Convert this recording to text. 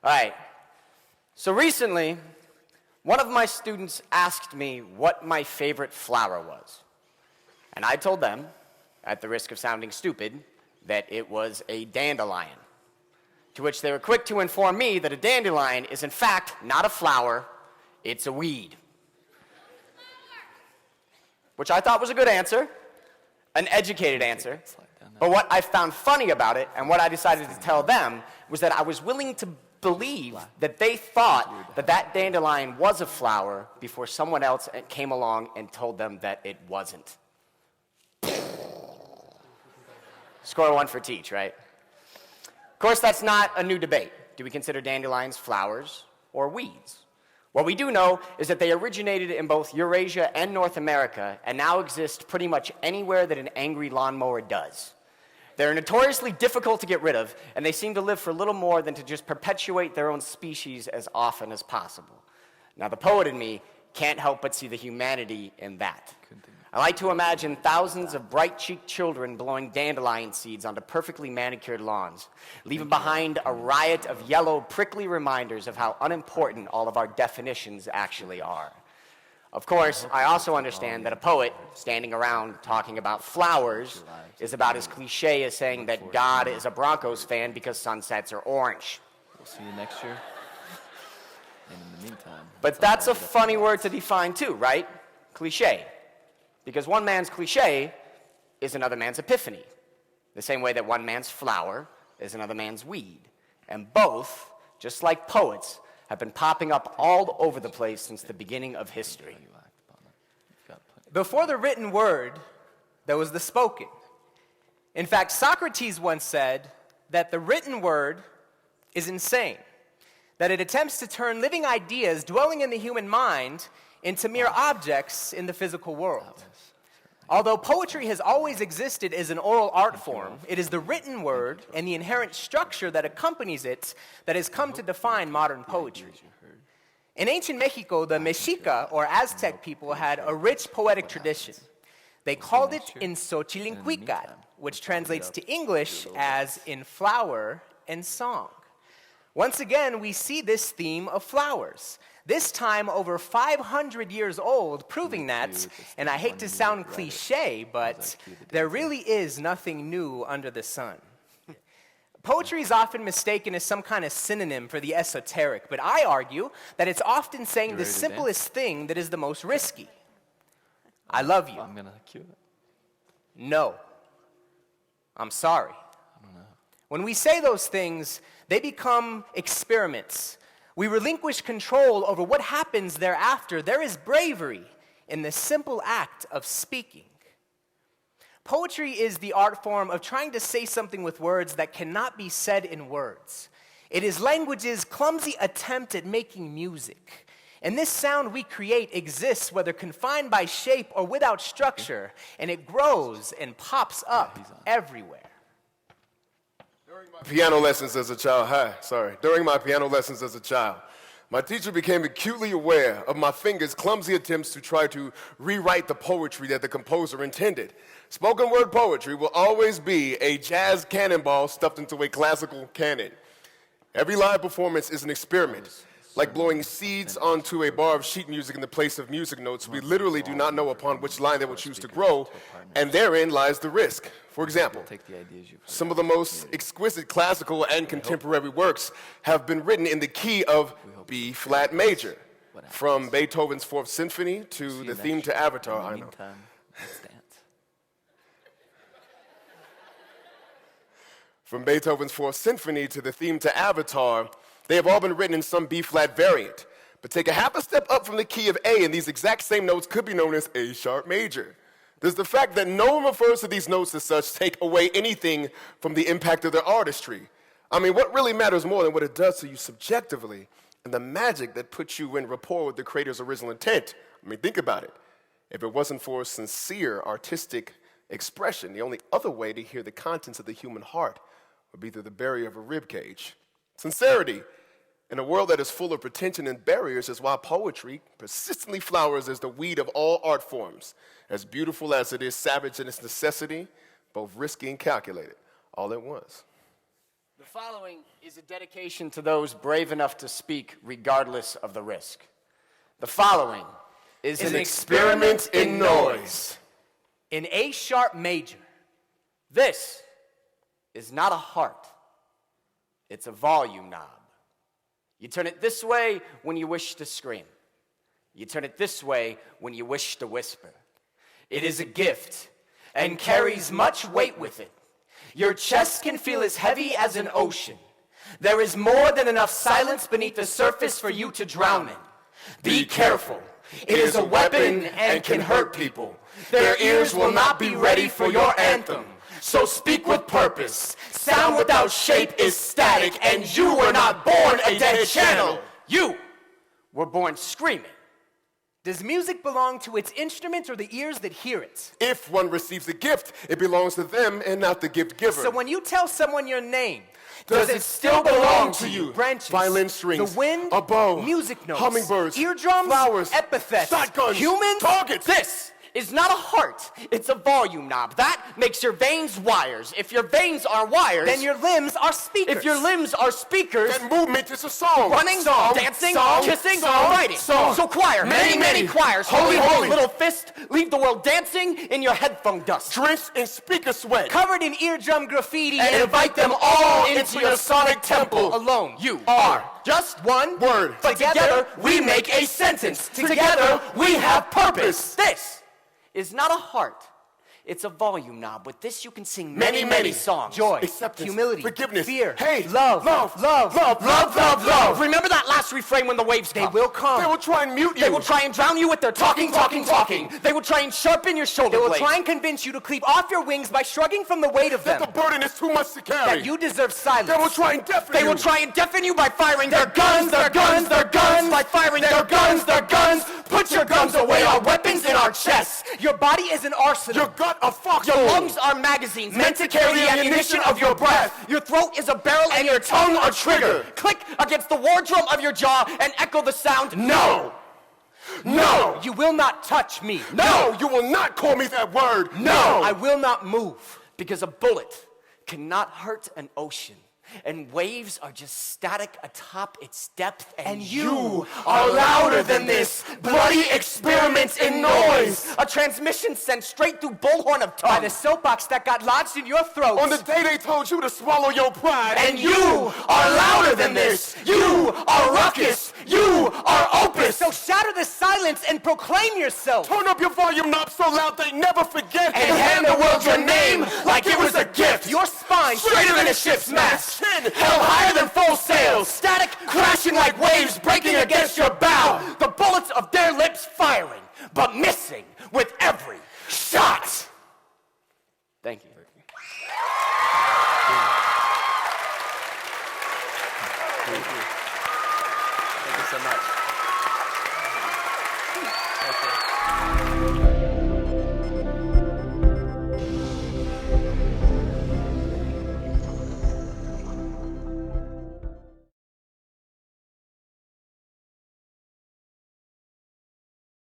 All right. So recently, one of my students asked me what my favorite flower was. And I told them, at the risk of sounding stupid, that it was a dandelion. To which they were quick to inform me that a dandelion is in fact not a flower, it's a weed. Which I thought was a good answer, an educated answer. But what I found funny about it, and what I decided to tell them, was that I was willing to believe that they thought that that dandelion was a flower before someone else came along and told them that it wasn't. Score one for teach, right? Of course, that's not a new debate. Do we consider dandelions flowers or weeds? What we do know is that they originated in both Eurasia and North America and now exist pretty much anywhere that an angry lawnmower does. They're notoriously difficult to get rid of, and they seem to live for little more than to just perpetuate their own species as often as possible. Now, the poet in me can't help but see the humanity in that. I like to imagine thousands of bright-cheeked children blowing dandelion seeds onto perfectly manicured lawns, leaving behind a riot of yellow, prickly reminders of how unimportant all of our definitions actually are. Of course, I also understand that a poet standing around talking about flowers is about as cliche as saying that God is a Broncos fan because sunsets are orange. We'll see you next year. And in the meantime... But that's a funny word to define too, right? Cliche. Because one man's cliche is another man's epiphany. The same way that one man's flower is another man's weed. And both, just like poets, have been popping up all over the place since the beginning of history. Before the written word, there was the spoken. In fact, Socrates once said that the written word is insane, that it attempts to turn living ideas dwelling in the human mind into mere objects in the physical world. Although poetry has always existed as an oral art form, it is the written word and the inherent structure that accompanies it that has come to define modern poetry. In ancient Mexico, the Mexica, or Aztec people, had a rich poetic tradition. They called it in Xochilincuical, which translates to English as in flower and song. Once again, we see this theme of flowers, this time over 500 years old, proving that, and I hate to sound cliche, but there really is nothing new under the sun. Poetry is often mistaken as some kind of synonym for the esoteric, but I argue that it's often saying the simplest thing that is the most risky. I love you. I'm gonna cue it. No. I'm sorry. I don't know. When we say those things, they become experiments. We relinquish control over what happens thereafter. There is bravery in the simple act of speaking. Poetry is the art form of trying to say something with words that cannot be said in words. It is language's clumsy attempt at making music. And this sound we create exists whether confined by shape or without structure, and it grows and pops up everywhere. Piano lessons as a child, During my piano lessons as a child, my teacher became acutely aware of my fingers' clumsy attempts to try to rewrite the poetry that the composer intended. Spoken word poetry will always be a jazz cannonball stuffed into a classical canon. Every live performance is an experiment. Like blowing seeds onto a bar of sheet music in the place of music notes, we literally do not know upon which line they will choose to grow, and therein lies the risk. For example, some of the most exquisite classical and contemporary works have been written in the key of B flat major, from Beethoven's Fourth Symphony to the theme to Avatar. I know. From Beethoven's Fourth Symphony to the theme to Avatar, they have all been written in some B-flat variant. But take a half a step up from the key of A, and these exact same notes could be known as A sharp major. Does the fact that no one refers to these notes as such take away anything from the impact of their artistry? I mean, what really matters more than what it does to you subjectively and the magic that puts you in rapport with the creator's original intent? I mean, think about it. If it wasn't for sincere artistic expression, the only other way to hear the contents of the human heart would be through the barrier of a rib cage. Sincerity in a world that is full of pretension and barriers is why poetry persistently flowers as the weed of all art forms, as beautiful as it is savage in its necessity, both risky and calculated, all at once. The following is a dedication to those brave enough to speak regardless of the risk. The following is An experiment in noise. In A sharp major. This is not a heart. It's a volume knob. You turn it this way when you wish to scream. You turn it this way when you wish to whisper. It is a gift and carries much weight with it. Your chest can feel as heavy as an ocean. There is more than enough silence beneath the surface for you to drown in. Be careful. It is a weapon and can hurt people. Their ears will not be ready for your anthem. So speak with purpose. Sound without shape is static, and you were not born a dead channel. You were born screaming. Does music belong to its instrument or the ears that hear it? If one receives a gift, it belongs to them and not the gift giver. So when you tell someone your name, does it still belong to you? Branches, Violin strings, the wind, a bow, music notes, hummingbirds, eardrums, flowers, epithets, shotguns, humans, targets. This is not a heart, it's a volume knob. That makes your veins wires. If your veins are wires, then your limbs are speakers. if your limbs are speakers, That movement is a song. running, Song, dancing, song, kissing, song, writing. song. So choir, many, many choirs. Holy, holy. Little fist, leave the world dancing in your headphone dust. Drenched in speaker sweat. covered in eardrum graffiti And invite them all into your sonic temple. alone. You are just one Word. but together we make a sentence. Together we have purpose. This is not a heart, it's a volume knob. With this you can sing many, many songs. Joy, Acceptance, humility, forgiveness, fear, hate, love, love, love, love, Love, love, love. Remember that last refrain when the waves come. They will come. They will try and mute you. They will try and drown you with their talking. They will try and sharpen your shoulder They will blades. try and convince you to creep off your wings by shrugging from the weight of them. The burden is too much to carry. That you deserve silence. They will try and deafen They you. will try and deafen you by firing their guns, by firing their guns. Put your guns away, our weapons in our chests. Your body is an arsenal. Your gut a foxhole. Your lungs are magazines meant to carry the ammunition of your breath. Your throat is a barrel and your tongue a trigger. Click against the war drum of your jaw and echo the sound, no. No. You will not touch me. No, you will not call me that word. No. I will not move. Because a bullet cannot hurt an ocean. And waves are just static atop its depth. And you are louder than this. Bloody experiments in noise. A transmission sent straight through bullhorn of By the tongue. soapbox that got lodged in your throat. On the day they told you to swallow your pride. And you are louder than this. You are ruckus. You are opus. So shatter the silence and proclaim yourself. Turn up your volume knob so loud they never forget. And hand the world your name like it was a gift. Your spine Straighter than a ship's mast. Held higher than full sails. Static, crashing like waves breaking against your bow. The bullets of their lips firing, but missing with every